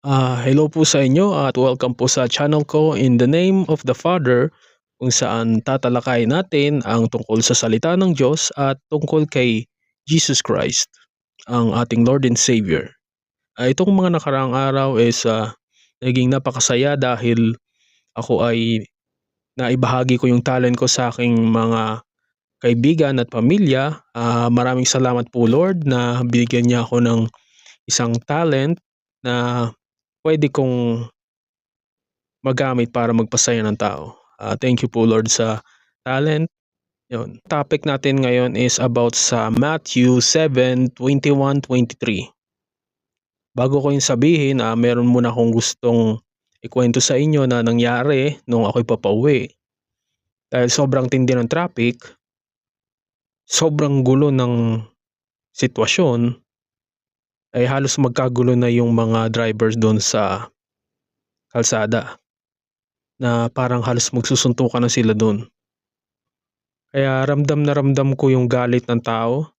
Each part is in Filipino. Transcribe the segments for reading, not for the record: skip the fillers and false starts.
Hello po sa inyo at welcome po sa channel ko in the name of the Father, kung saan tatalakayin natin ang tungkol sa salita ng Diyos at tungkol kay Jesus Christ, ang ating Lord and Savior. Itong mga nakaraang araw is naging napakasaya dahil ako ay naibahagi ko yung talent ko sa aking mga kaibigan at pamilya. Maraming salamat po Lord na binigyan niya ako ng isang talent na pwede kong magamit para magpasaya ng tao. Thank you po Lord sa talent. Yun. Topic natin ngayon is about sa Matthew 7:21-23. Bago ko yung sabihin, meron muna akong gustong ikwento sa inyo na nangyari nung ako'y papauwi. Dahil sobrang tindi ng traffic, sobrang gulo ng sitwasyon, ay halos magkagulo na yung mga drivers doon sa kalsada na parang halos magsusuntukan na sila doon. Kaya ramdam na ramdam ko yung galit ng tao,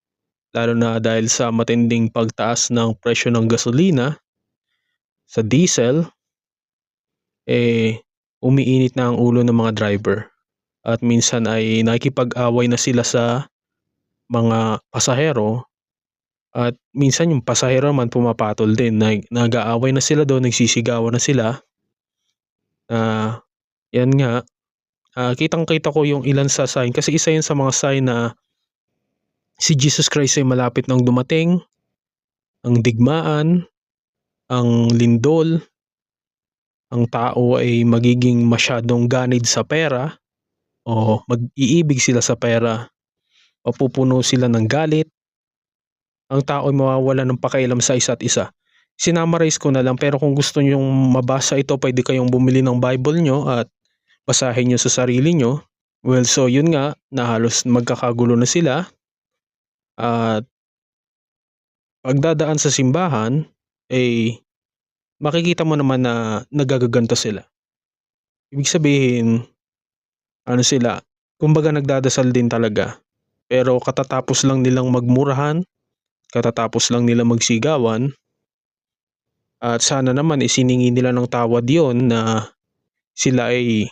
lalo na dahil sa matinding pagtaas ng presyo ng gasolina, sa diesel, umiinit na ang ulo ng mga driver. At minsan ay nakikipag-away na sila sa mga pasahero, at minsan yung pasahero naman pumapatol din, nag-aaway na sila doon, nagsisigawan na sila. Yan nga, kitang-kita ko yung ilan sa sign, kasi isa yun sa mga sign na si Jesus Christ ay malapit nang dumating, ang digmaan, ang lindol, ang tao ay magiging masyadong ganid sa pera o mag-iibig sila sa pera o pupuno sila ng galit. Ang tao ay mawawala ng pakialam sa isa't isa. Sinamarize ko na lang, pero kung gusto nyong mabasa ito, pwede kayong bumili ng Bible nyo at basahin nyo sa sarili nyo. Well, so yun nga, na halos magkakagulo na sila. At pagdadaan sa simbahan, makikita mo naman na nagagaganto sila. Ibig sabihin, sila, kumbaga nagdadasal din talaga. Pero katatapos lang nilang magmurahan, katatapos lang nilang magsigawan, at sana naman isiningi nila ng tawad yon na sila ay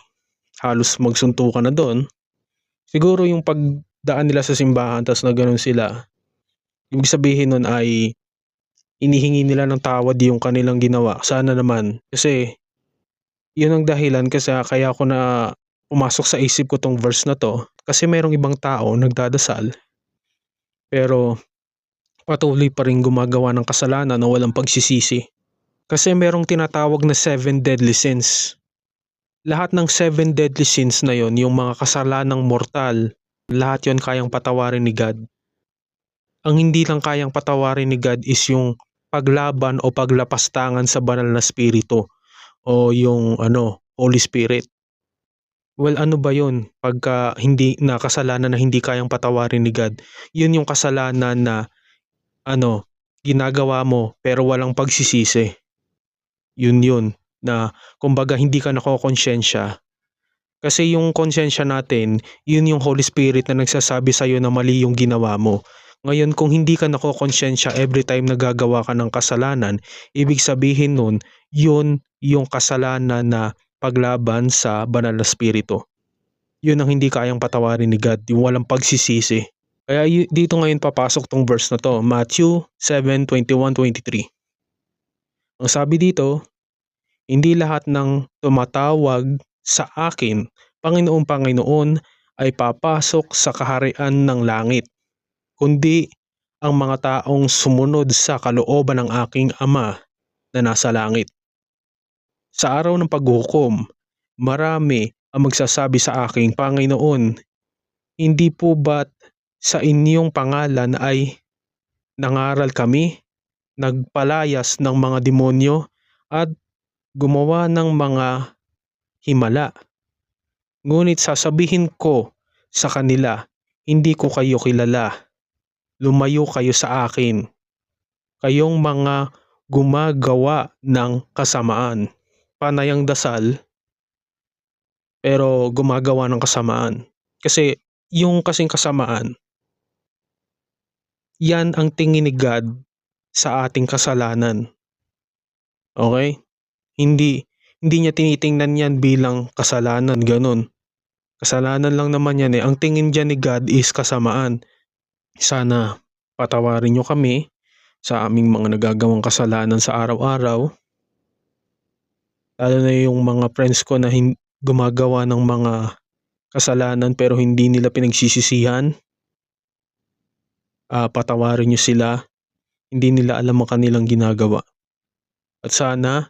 halos magsuntukan na doon. Siguro yung pagdaan nila sa simbahan tas na ganun sila, ibig sabihin nun ay inihingi nila ng tawad yung kanilang ginawa. Sana naman, kasi yun ang dahilan kasi kaya ako na pumasok sa isip ko tong verse na to, kasi merong ibang tao nagdadasal pero patuloy pa rin gumagawa ng kasalanan na walang pagsisisi. Kasi merong tinatawag na 7 deadly sins. Lahat ng 7 deadly sins na yon, yung mga kasalanang mortal, lahat yon kayang patawarin ni God. Ang hindi lang kayang patawarin ni God is yung paglaban o paglapastangan sa banal na spirito o yung Holy Spirit. Well, ano ba yun? Pagka hindi na kasalanan na hindi kayang patawarin ni God, yun yung kasalanan na ginagawa mo pero walang pagsisisi. Yun na kumbaga hindi ka nakokonsensya. Kasi yung konsensya natin, yun yung Holy Spirit na nagsasabi sa'yo na mali yung ginawa mo. Ngayon, kung hindi ka nakokonsensya every time nagagawa ka ng kasalanan, ibig sabihin nun, yun yung kasalanan na paglaban sa banal na spirito. Yun ang hindi kayang patawarin ni God, yung walang pagsisisi. Kaya dito ngayon papasok tong verse na to, Matthew 7:21-23. Ang sabi dito, hindi lahat ng tumatawag sa akin, Panginoon, Panginoon, ay papasok sa kaharian ng langit, kundi ang mga taong sumunod sa kalooban ng aking Ama na nasa langit. Sa araw ng paghukom, marami ang magsasabi sa aking, Panginoon, hindi po ba't sa inyong pangalan ay nangaral kami, nagpalayas ng mga demonyo, at gumawa ng mga himala? Ngunit sasabihin ko sa kanila, hindi ko kayo kilala. Lumayo kayo sa akin, kayong mga gumagawa ng kasamaan. Panayang dasal, pero gumagawa ng kasamaan. Kasi yung kasing kasamaan, yan ang tingin ni God sa ating kasalanan. Okay? Hindi hindi niya tinitingnan 'yan bilang kasalanan, gano'n. Kasalanan lang naman 'yan, eh. Ang tingin diyan ni God is kasamaan. Sana patawarin niyo kami sa aming mga nagagawang kasalanan sa araw-araw, lalo na yung mga friends ko na gumagawa ng mga kasalanan pero hindi nila pinagsisisihan. Patawarin niyo sila, hindi nila alam ang kanilang ginagawa. At sana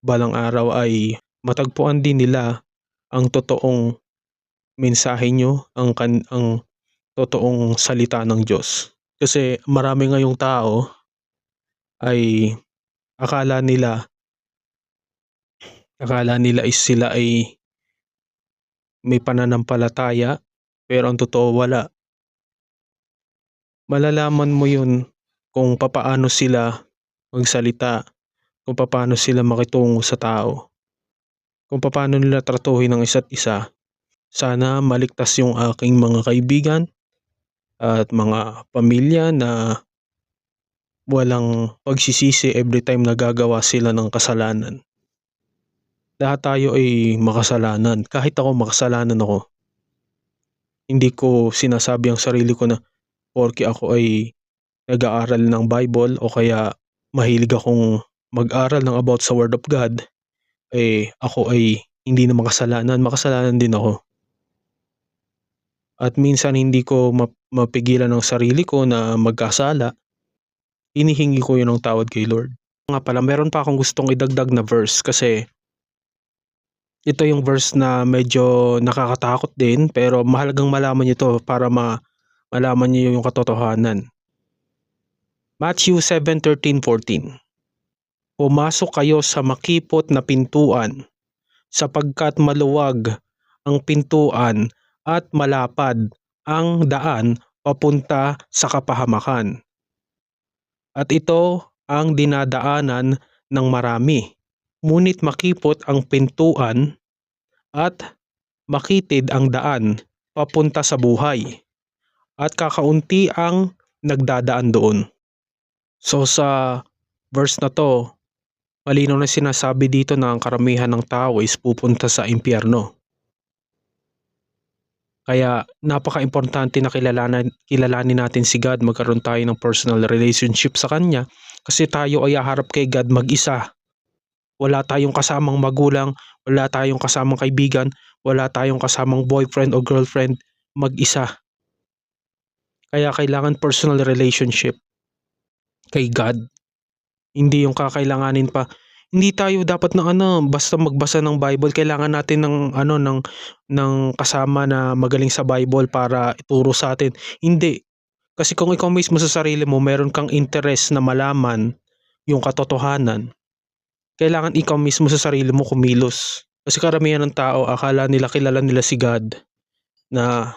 balang araw ay matagpuan din nila ang totoong mensahe niyo, ang totoong salita ng Diyos. Kasi marami ngayong tao ay akala nila akala nila is sila ay may pananampalataya, pero ang totoo wala. Malalaman mo 'yun kung papaano sila magsalita, kung papaano sila makitungo sa tao, kung papaano nila tratuhin ang isa't isa. Sana maligtas yung aking mga kaibigan at mga pamilya na walang pagsisisi every time na gagawa sila ng kasalanan. Lahat tayo ay makasalanan, kahit ako makasalanan ako. Hindi ko sinasabi ang sarili ko na porke ako ay nag-aaral ng Bible o kaya mahilig akong mag-aral ng about sa Word of God, ako ay hindi na makasalanan. Makasalanan din ako. At minsan hindi ko mapigilan ang sarili ko na magkasala. Hinihingi ko yun ng tawad kay Lord. Nga pala, meron pa akong gustong idagdag na verse kasi ito yung verse na medyo nakakatakot din pero mahalagang malaman niyo to para malaman niyo yung katotohanan. Matthew 7:13-14. Pumasok kayo sa makipot na pintuan, sapagkat maluwag ang pintuan at malapad ang daan papunta sa kapahamakan. At ito ang dinadaanan ng marami. Ngunit makipot ang pintuan at makitid ang daan papunta sa buhay, at kakaunti ang nagdadaan doon. So sa verse na to, malinaw na sinasabi dito na ang karamihan ng tao is pupunta sa impyerno. Kaya napaka-importante na kilalanin natin si God, magkaroon tayo ng personal relationship sa Kanya kasi tayo ay haharap kay God mag-isa. Wala tayong kasamang magulang, wala tayong kasamang kaibigan, wala tayong kasamang boyfriend o girlfriend, mag-isa. Kaya kailangan personal relationship kay God. Hindi yung kakailanganin pa. Hindi tayo dapat na basta magbasa ng Bible, kailangan natin ng kasama na magaling sa Bible para ituro sa atin. Hindi. Kasi kung ikaw mismo sa sarili mo meron kang interest na malaman yung katotohanan, kailangan ikaw mismo sa sarili mo kumilos. Kasi karamihan ng tao akala nila kilala nila si God na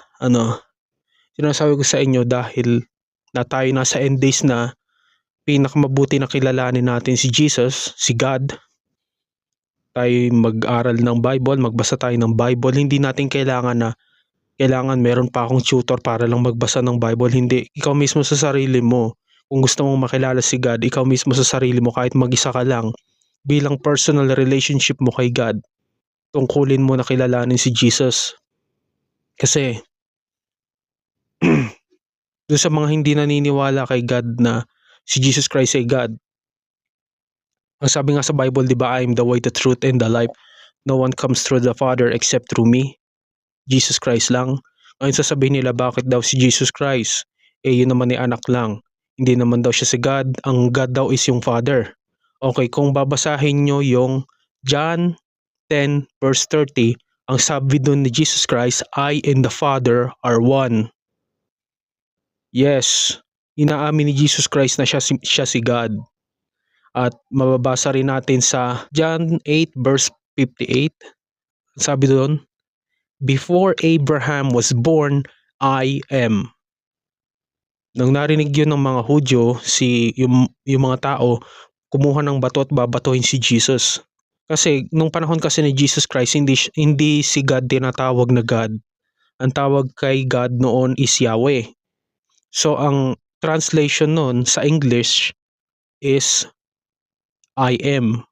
sinasabi ko sa inyo dahil na tayo nasa end days na, pinakamabuti na kilalanin natin si Jesus, si God. Tayo mag-aral ng Bible, magbasa tayo ng Bible. Hindi natin kailangan meron pa akong tutor para lang magbasa ng Bible. Hindi, ikaw mismo sa sarili mo. Kung gusto mong makilala si God, ikaw mismo sa sarili mo kahit mag-isa ka lang, bilang personal relationship mo kay God, tungkulin mo na kilalanin si Jesus. Kasi doon sa mga hindi naniniwala kay God na si Jesus Christ ay God, ang sabi nga sa Bible, di ba, I am the way, the truth, and the life. No one comes through the Father except through me. Jesus Christ lang. Ngayon sasabihin nila, bakit daw si Jesus Christ? Yun naman ay anak lang. Hindi naman daw siya si God. Ang God daw is yung Father. Okay, kung babasahin nyo yung John 10 verse 30, ang sabi doon ni Jesus Christ, I and the Father are one. Yes, inaamin ni Jesus Christ na siya si God. At mababasa rin natin sa John 8 verse 58. Sabi doon, before Abraham was born, I am. Nang narinig yun ng mga Hudyo, yung mga tao, kumuha ng bato at babatuhin si Jesus. Kasi nung panahon kasi ni Jesus Christ, hindi si God tinatawag na God. Ang tawag kay God noon is Yahweh. So ang translation noon sa English is I am.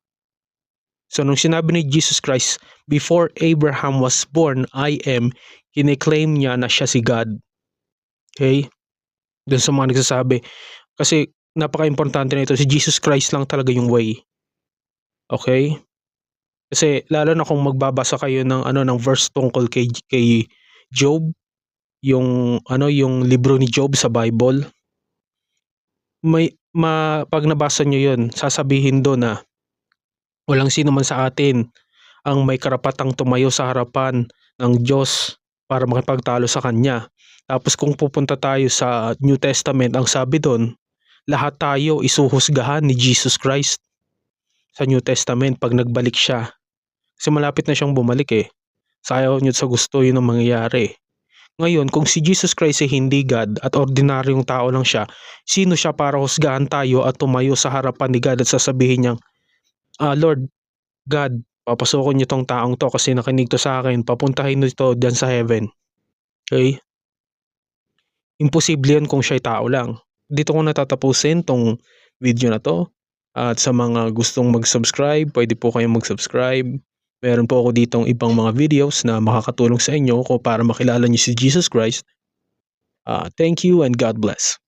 So nung sinabi ni Jesus Christ, before Abraham was born, I am, kine-claim niya na siya si God. Okay? Dun sa mga nagsasabi. Kasi napaka-importante na ito. Si Jesus Christ lang talaga yung way. Okay? Kasi lalo na kung magbabasa kayo ng verse tungkol kay Job, yung libro ni Job sa Bible, pag nabasa niyo 'yon, sasabihin doon na walang sino man sa atin ang may karapatang tumayo sa harapan ng Diyos para makipagtalo sa kanya. Tapos kung pupunta tayo sa New Testament, ang sabi doon, lahat tayo isuhusgahan ni Jesus Christ sa New Testament pag nagbalik siya. Kasi malapit na siyang bumalik eh. Sa ayaw niyo sa gusto yun ang mangyayari. Ngayon, kung si Jesus Christ ay hindi God at ordinaryong tao lang siya, sino siya para husgahan tayo at tumayo sa harapan ni God at sasabihin niyang, Lord, God, papasukin niyo tong taong to kasi nakinig to sa akin, papuntahin niyo to dyan sa heaven. Okay? Imposible yan kung siya'y tao lang. Dito ko natatapusin tong video na to. At sa mga gustong mag-subscribe, pwede po kayong mag-subscribe. Meron po ako ditong ibang mga videos na makakatulong sa inyo para makilala niyo si Jesus Christ. Thank you and God bless.